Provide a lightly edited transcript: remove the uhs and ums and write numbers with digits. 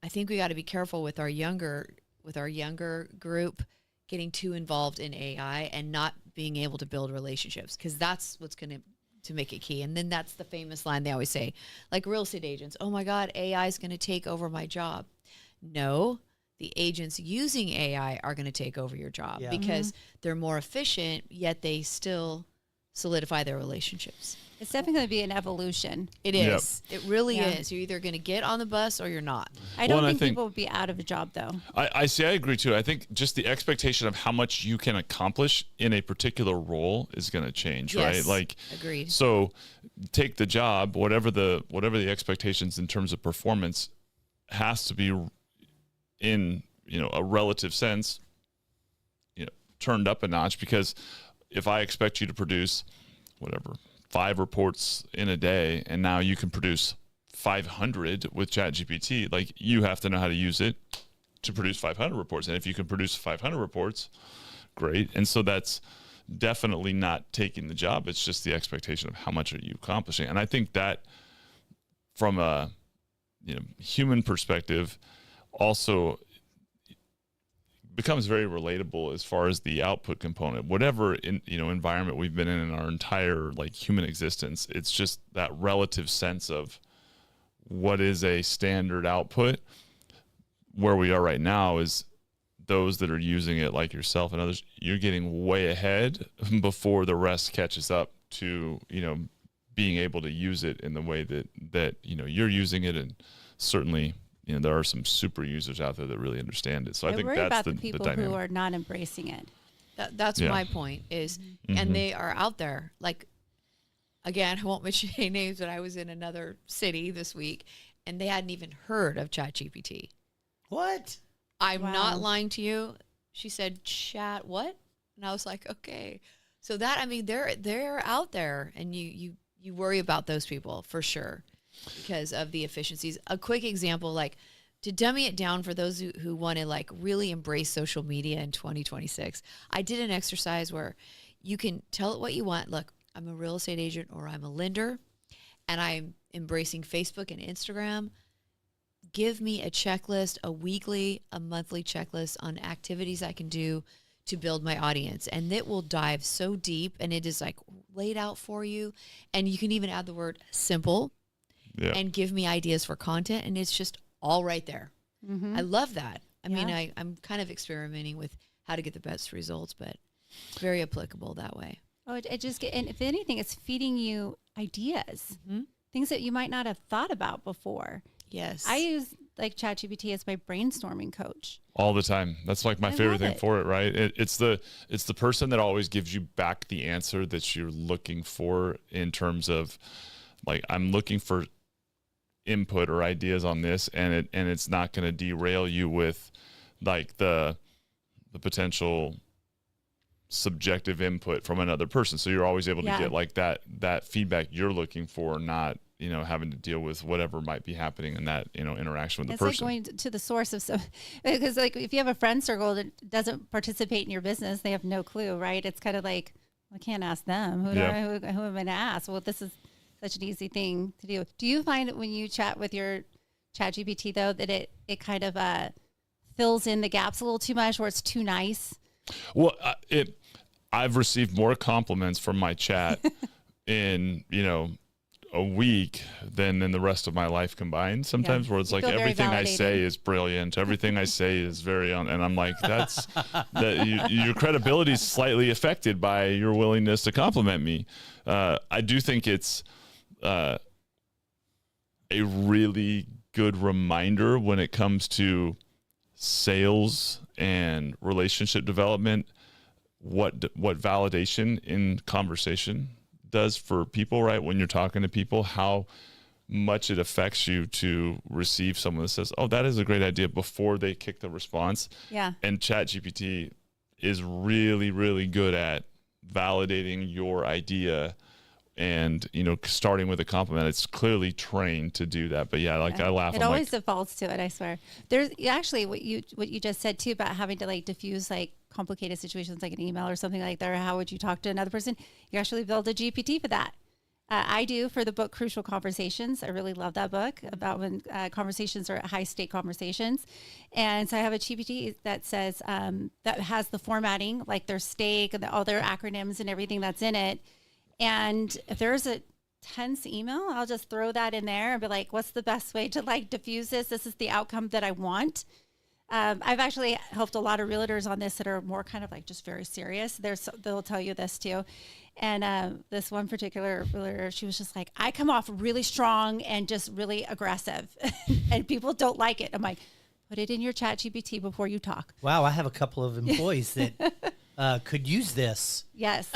think we got to be careful with our younger group getting too involved in AI and not being able to build relationships, because that's what's going to make it key. And then that's the famous line they always say, like real estate agents, oh my God, AI is going to take over my job. No, the agents using AI are going to take over your job because they're more efficient, yet they still solidify their relationships. It's definitely going to be an evolution. It is. It really is. You're either going to get on the bus or you're not. I don't think people would be out of a job, though. I agree, too. I think just the expectation of how much you can accomplish in a particular role is going to change, right? Like, agreed. So take the job, whatever the expectations in terms of performance has to be in, a relative sense, turned up a notch, because if I expect you to produce whatever 5 reports in a day, and now you can produce 500 with ChatGPT, like, you have to know how to use it to produce 500 reports. And if you can produce 500 reports, great. And so that's definitely not taking the job. It's just the expectation of how much are you accomplishing. And I think that from a human perspective also becomes very relatable as far as the output component. Whatever environment we've been in our entire human existence, it's just that relative sense of what is a standard output. Where we are right now is those that are using it, like yourself and others, you're getting way ahead before the rest catches up to being able to use it in the way that you're using it. And certainly there are some super users out there that really understand it. So I think worry that's about the people dynamic. who are not embracing it. That's my point is, and they are out there. Like, again, I won't mention any names, but I was in another city this week, and they hadn't even heard of ChatGPT. What? I'm not lying to you. She said, "Chat what?" And I was like, "Okay." So that, I mean, they're out there, and you worry about those people for sure, because of the efficiencies. A quick example, like, to dummy it down for those who want to really embrace social media in 2026, I did an exercise where you can tell it what you want. Look, I'm a real estate agent, or I'm a lender, and I'm embracing Facebook and Instagram. Give me a checklist, a weekly, a monthly checklist on activities I can do to build my audience. And it will dive so deep, and it is laid out for you. And you can even add the word simple and give me ideas for content. And it's just all right there. I love that. I mean, I'm kind of experimenting with how to get the best results, but it's very applicable that way. Oh, and if anything, it's feeding you ideas, things that you might not have thought about before. Yes. I use ChatGPT as my brainstorming coach. All the time. That's my favorite thing for it, right? It's the person that always gives you back the answer that you're looking for, in terms of I'm looking for input or ideas on this, and it's not going to derail you with the potential subjective input from another person. So you're always able to get that feedback you're looking for, not having to deal with whatever might be happening in that interaction with the person. It's going to the source of because if you have a friend circle that doesn't participate in your business, they have no clue, right? It's kind of I can't ask them. Who am I going to ask? Well, this is such an easy thing to do. Do you find that when you chat with your ChatGPT, though, that it kind of fills in the gaps a little too much, or it's too nice? Well, I've received more compliments from my chat in a week than in the rest of my life combined. Sometimes where it's everything I say is brilliant, everything I say is very and I'm like, your credibility is slightly affected by your willingness to compliment me. I do think it's a really good reminder when it comes to sales and relationship development, what validation in conversation does for people, right? When you're talking to people, how much it affects you to receive someone that says, "Oh, that is a great idea," before they kick the response. Yeah. And ChatGPT is really, really good at validating your idea, and starting with a compliment. It's clearly trained to do that. But I laugh. It always defaults to it, I swear. There's actually what you just said too about having to diffuse complicated situations, like an email or something like that, or how would you talk to another person. You actually build a GPT for that. I do for the book Crucial Conversations. I really love that book about when conversations are at high stake conversations. And so I have a GPT that says, that has the formatting, like their stake and all their acronyms and everything that's in it. And if there's a tense email, I'll just throw that in there and be like, what's the best way to like diffuse this? This is the outcome that I want. I've actually helped a lot of realtors on this that are more kind of like just very serious. They'll tell you this too. And this one particular realtor, she was just like, I come off really strong and just really aggressive and people don't like it. I'm like, put it in your chat GPT before you talk. Wow, I have a couple of employees that could use this. Yes.